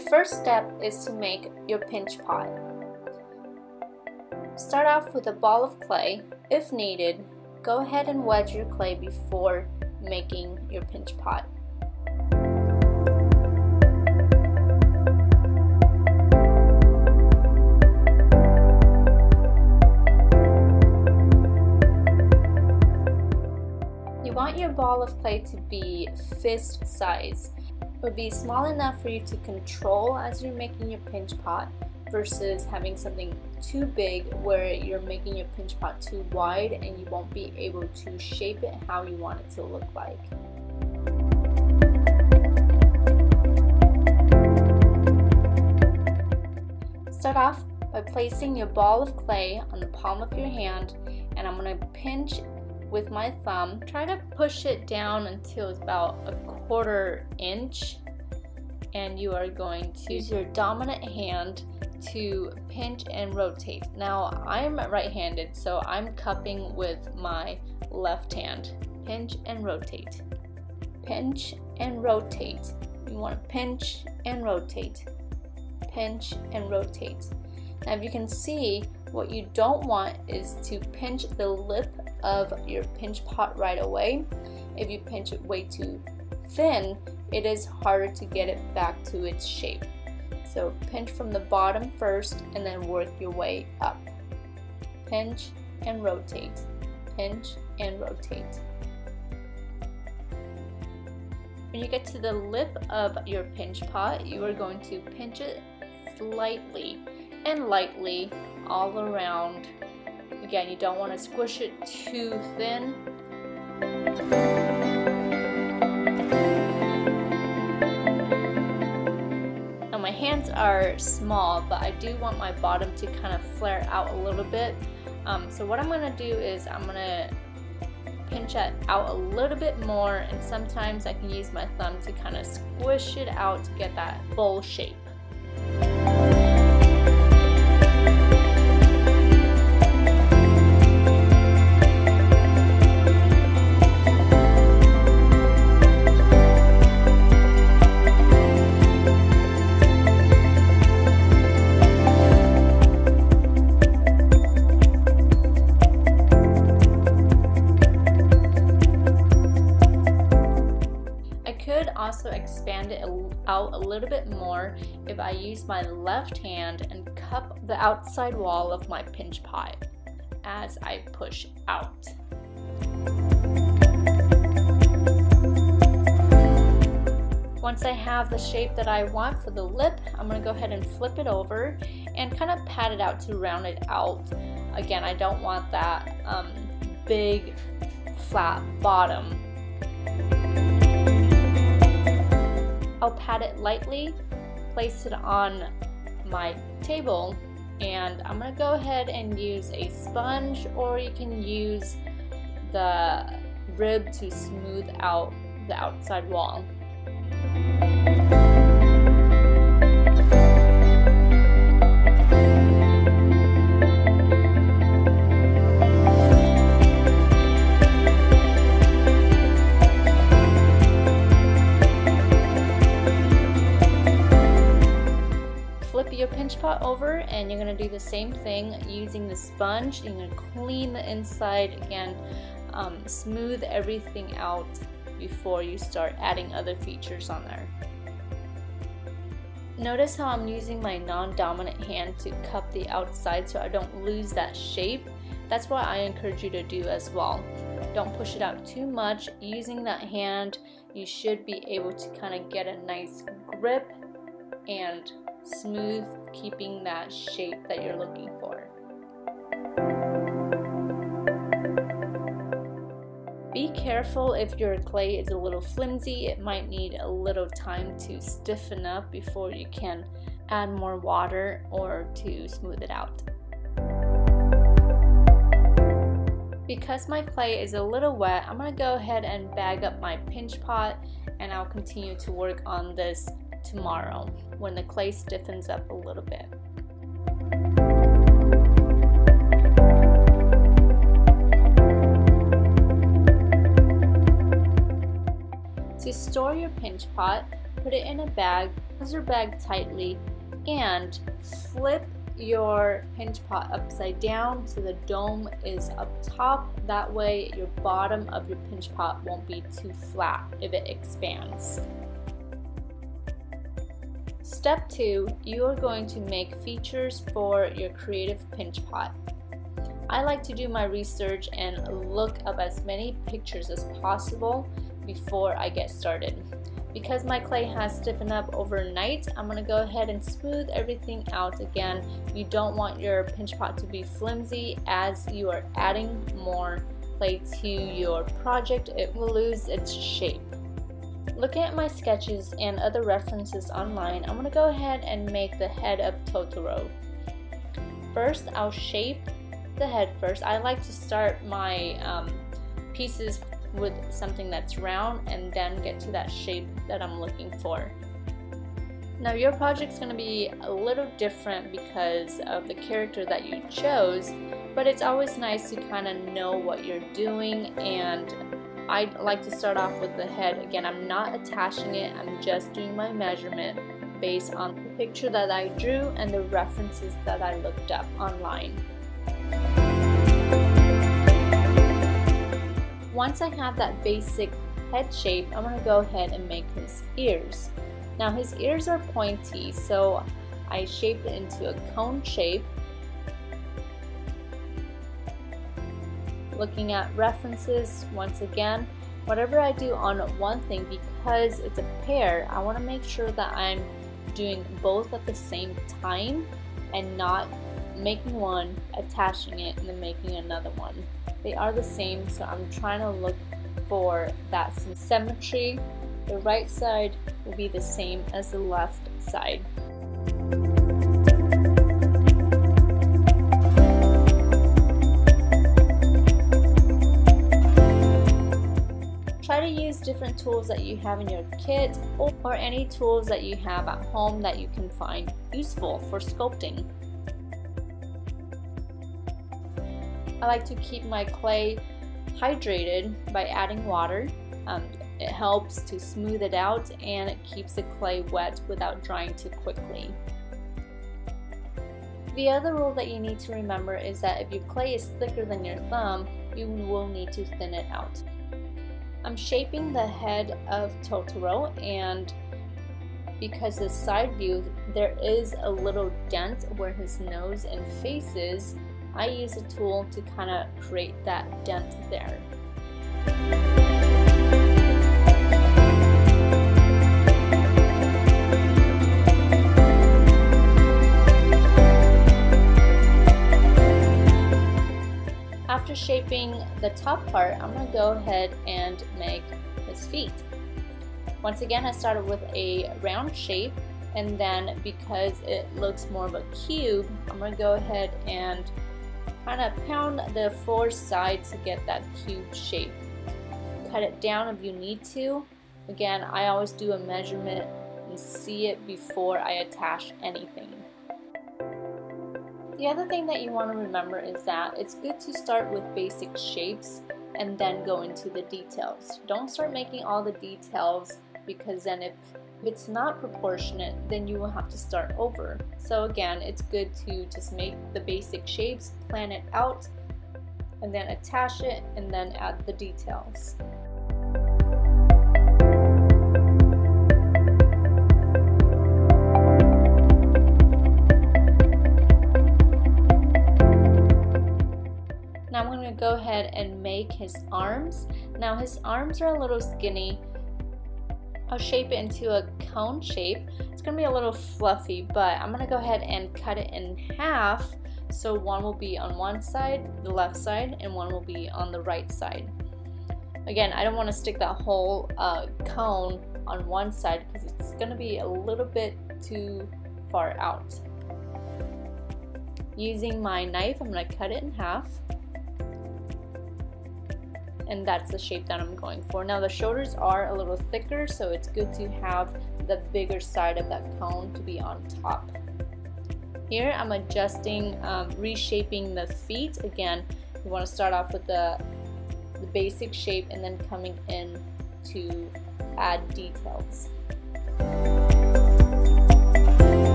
Your first step is to make your pinch pot. Start off with a ball of clay. If needed, go ahead and wedge your clay before making your pinch pot. You want your ball of clay to be fist size. It would be small enough for you to control as you're making your pinch pot versus having something too big where you're making your pinch pot too wide and you won't be able to shape it how you want it to look like. Start off by placing your ball of clay on the palm of your hand, and I'm going to pinch with my thumb. Try to push it down until it's about a 1/4 inch, and you are going to use your dominant hand to pinch and rotate. Now I'm right-handed, so I'm cupping with my left hand. Pinch and rotate. Pinch and rotate. You want to pinch and rotate. Pinch and rotate. Now if you can see, what you don't want is to pinch the lip of your pinch pot right away. If you pinch it way too thin, it is harder to get it back to its shape. So pinch from the bottom first and then work your way up. Pinch and rotate. Pinch and rotate. When you get to the lip of your pinch pot, you are going to pinch it slightly and lightly all around. Again, you don't want to squish it too thin. Now my hands are small, but I do want my bottom to kind of flare out a little bit. So what I'm going to do is I'm going to pinch it out a little bit more, and sometimes I can use my thumb to kind of squish it out to get that bowl shape. Also expand it out a little bit more if I use my left hand and cup the outside wall of my pinch pot as I push out. Once I have the shape that I want for the lip, I'm going to go ahead and flip it over and kind of pat it out to round it out. Again, I don't want that big flat bottom. I'll pat it lightly, place it on my table, and I'm going to go ahead and use a sponge, or you can use the rib to smooth out the outside wall. Your pinch pot over, and you're going to do the same thing using the sponge. You're going to clean the inside again, smooth everything out before you start adding other features on there. Notice how I'm using my non-dominant hand to cup the outside so I don't lose that shape. That's what I encourage you to do as well. Don't push it out too much. Using that hand, you should be able to kind of get a nice grip and smooth, keeping that shape that you're looking for. Be careful if your clay is a little flimsy. It might need a little time to stiffen up before you can add more water or to smooth it out. Because my clay is a little wet, I'm going to go ahead and bag up my pinch pot, and I'll continue to work on this tomorrow when the clay stiffens up a little bit. To store your pinch pot, put it in a bag Close your bag tightly and flip your pinch pot upside down so the dome is up top. That way your bottom of your pinch pot won't be too flat if it expands. Step 2, you are going to make features for your creative pinch pot. I like to do my research and look up as many pictures as possible before I get started. Because my clay has stiffened up overnight, I'm going to go ahead and smooth everything out again. You don't want your pinch pot to be flimsy. As you are adding more clay to your project, it will lose its shape. Looking at my sketches and other references online, I'm going to go ahead and make the head of Totoro. First, I'll shape the head first. I like to start my pieces with something that's round and then get to that shape that I'm looking for. Now your project's going to be a little different because of the character that you chose, but it's always nice to kind of know what you're doing, and I like to start off with the head. Again, I'm not attaching it, I'm just doing my measurement based on the picture that I drew and the references that I looked up online. Once I have that basic head shape, I'm going to go ahead and make his ears. Now his ears are pointy, so I shaped it into a cone shape. Looking at references, once again, whatever I do on one thing, because it's a pair, I want to make sure that I'm doing both at the same time and not making one, attaching it, and then making another one. They are the same, so I'm trying to look for that symmetry. The right side will be the same as the left side. Try to use different tools that you have in your kit or any tools that you have at home that you can find useful for sculpting. I like to keep my clay hydrated by adding water. It helps to smooth it out and it keeps the clay wet without drying too quickly. The other rule that you need to remember is that if your clay is thicker than your thumb, you will need to thin it out. I'm shaping the head of Totoro, and because the side view, there is a little dent where his nose and face is. I use a tool to kind of create that dent there. After shaping the top part, I'm going to go ahead and make his feet. Once again, I started with a round shape, and then because it looks more of a cube, I'm going to go ahead and kind of pound the four sides to get that cube shape. Cut it down if you need to. Again, I always do a measurement and see it before I attach anything. The other thing that you want to remember is that it's good to start with basic shapes and then go into the details. Don't start making all the details, because then if it's not proportionate, then you will have to start over. So again, it's good to just make the basic shapes, plan it out, and then attach it, and then add the details. Now I'm going to go ahead and make his arms. Now his arms are a little skinny. I'll shape it into a cone shape. It's going to be a little fluffy, but I'm going to go ahead and cut it in half. So one will be on one side, the left side, and one will be on the right side. Again, I don't want to stick that whole cone on one side because it's going to be a little bit too far out. Using my knife, I'm going to cut it in half. And that's the shape that I'm going for. Now the shoulders are a little thicker, so it's good to have the bigger side of that cone to be on top. Here I'm adjusting, reshaping the feet. Again, you want to start off with the basic shape and then coming in to add details.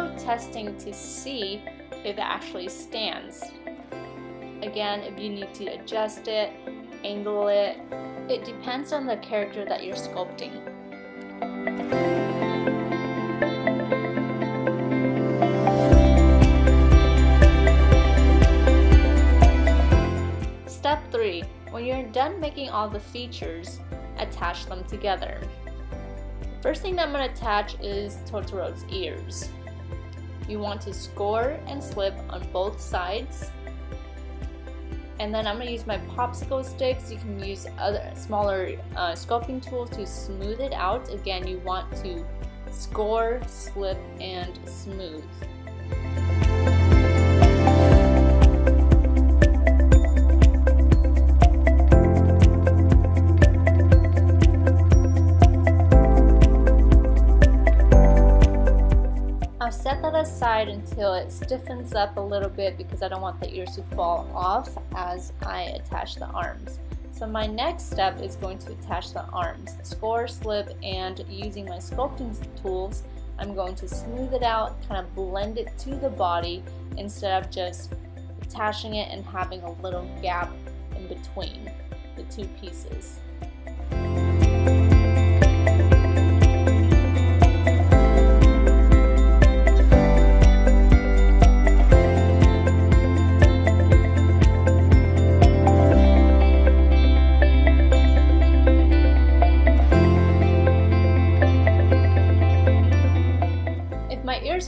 also testing to see if it actually stands. Again, if you need to adjust it, angle it, it depends on the character that you're sculpting. Step 3. When you're done making all the features, attach them together. First thing that I'm going to attach is Totoro's ears. You want to score and slip on both sides. And then I'm going to use my popsicle sticks. You can use other smaller sculpting tools to smooth it out. Again, you want to score, slip, and smooth. Set that aside until it stiffens up a little bit because I don't want the ears to fall off as I attach the arms. So my next step is going to attach the arms. Score, slip, and using my sculpting tools, I'm going to smooth it out, kind of blend it to the body instead of just attaching it and having a little gap in between the two pieces.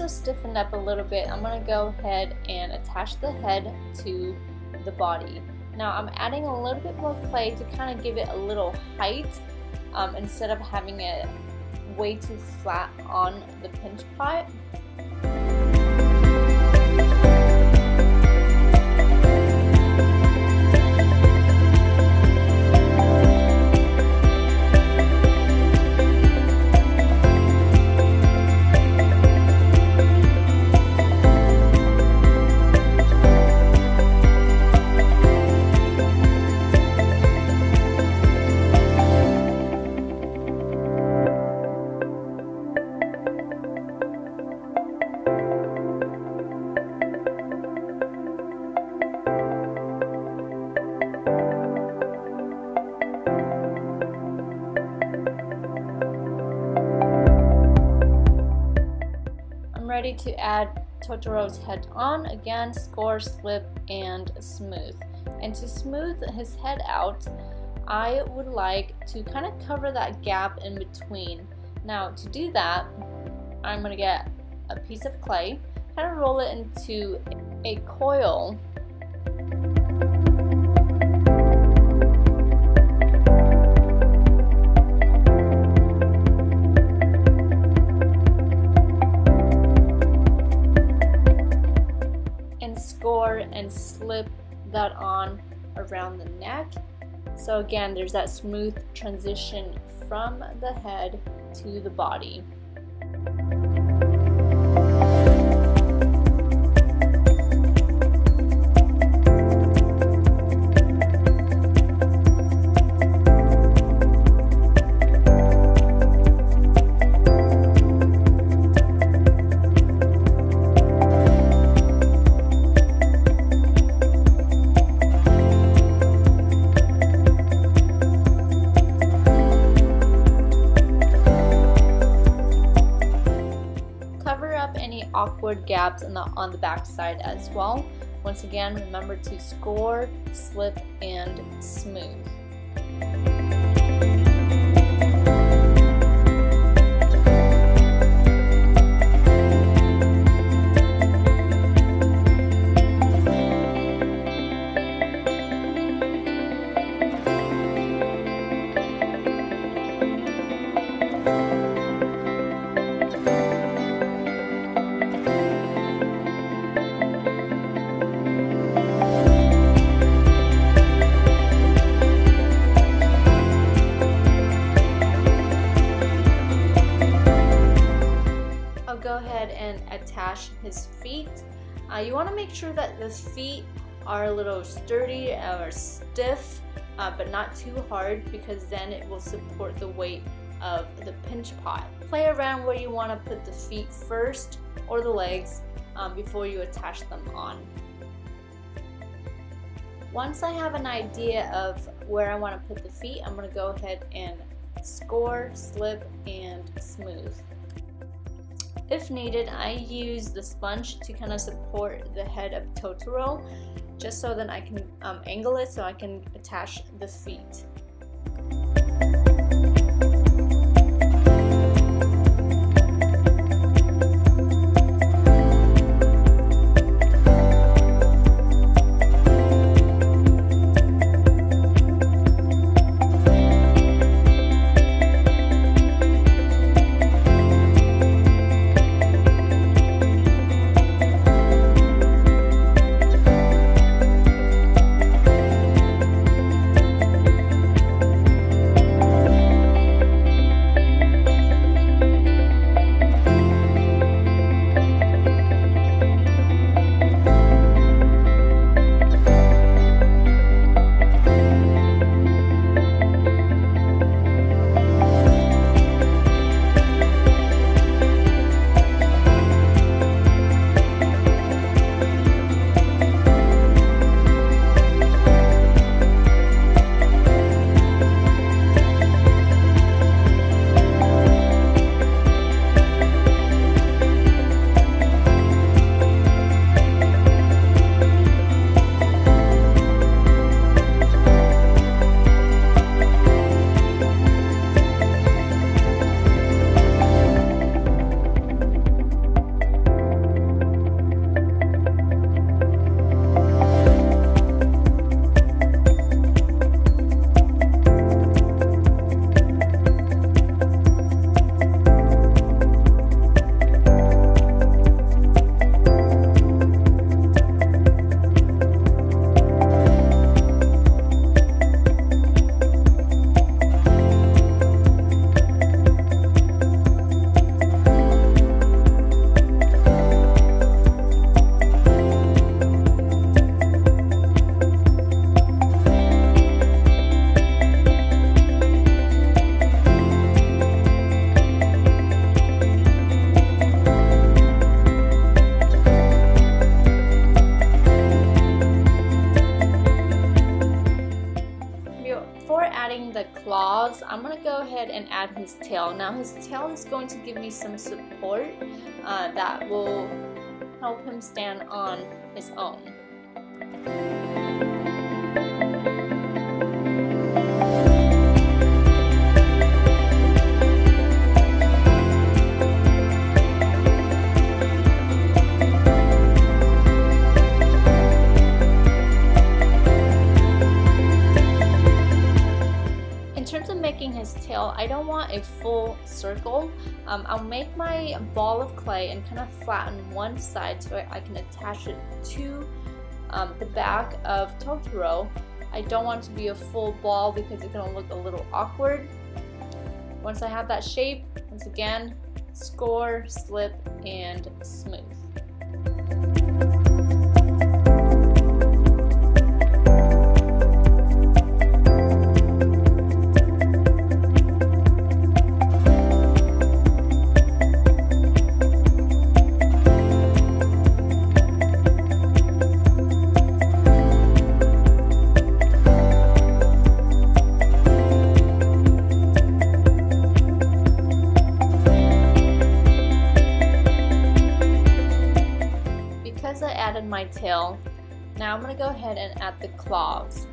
Stiffened up a little bit, I'm going to go ahead and attach the head to the body. Now I'm adding a little bit more clay to kind of give it a little height instead of having it way too flat on the pinch pot. Ready to add Totoro's head on. Again, score, slip, and smooth. And to smooth his head out, I would like to kind of cover that gap in between. Now to do that, I'm going to get a piece of clay, kind of roll it into a coil. And slip that on around the neck. So again, there's that smooth transition from the head to the body. Awkward gaps on the back side as well. Once again, remember to score, slip, and smooth. Go ahead and attach his feet. You want to make sure that the feet are a little sturdy or stiff, but not too hard, because then it will support the weight of the pinch pot. Play around where you want to put the feet first or the legs before you attach them on. Once I have an idea of where I want to put the feet, I'm going to go ahead and score, slip, and smooth. If needed, I use the sponge to kind of support the head of Totoro, just so that I can angle it so I can attach the feet. The claws, I'm going to go ahead and add his tail. Now his tail is going to give me some support that will help him stand on his own. His tail, I don't want a full circle. I'll make my ball of clay and kind of flatten one side so I can attach it to the back of Totoro. I don't want it to be a full ball because it's going to look a little awkward. Once I have that shape, once again, score, slip, and smooth. My tail. Now I'm going to go ahead and add the claws.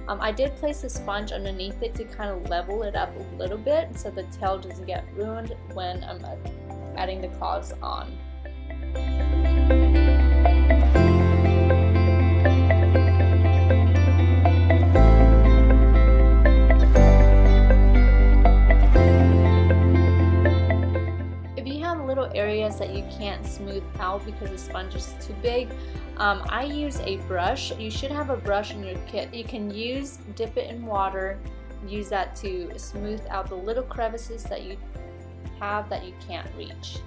I did place a sponge underneath it to kind of level it up a little bit so the tail doesn't get ruined when I'm adding the claws on. Areas that you can't smooth out because the sponge is too big, I use a brush. You should have a brush in your kit. You can dip it in water, use that to smooth out the little crevices that you have that you can't reach.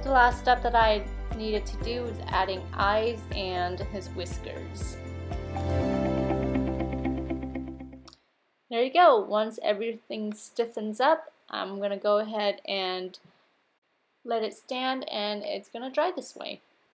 The last step that I needed to do was adding eyes and his whiskers. There you go. Once everything stiffens up, I'm going to go ahead and let it stand, and it's going to dry this way.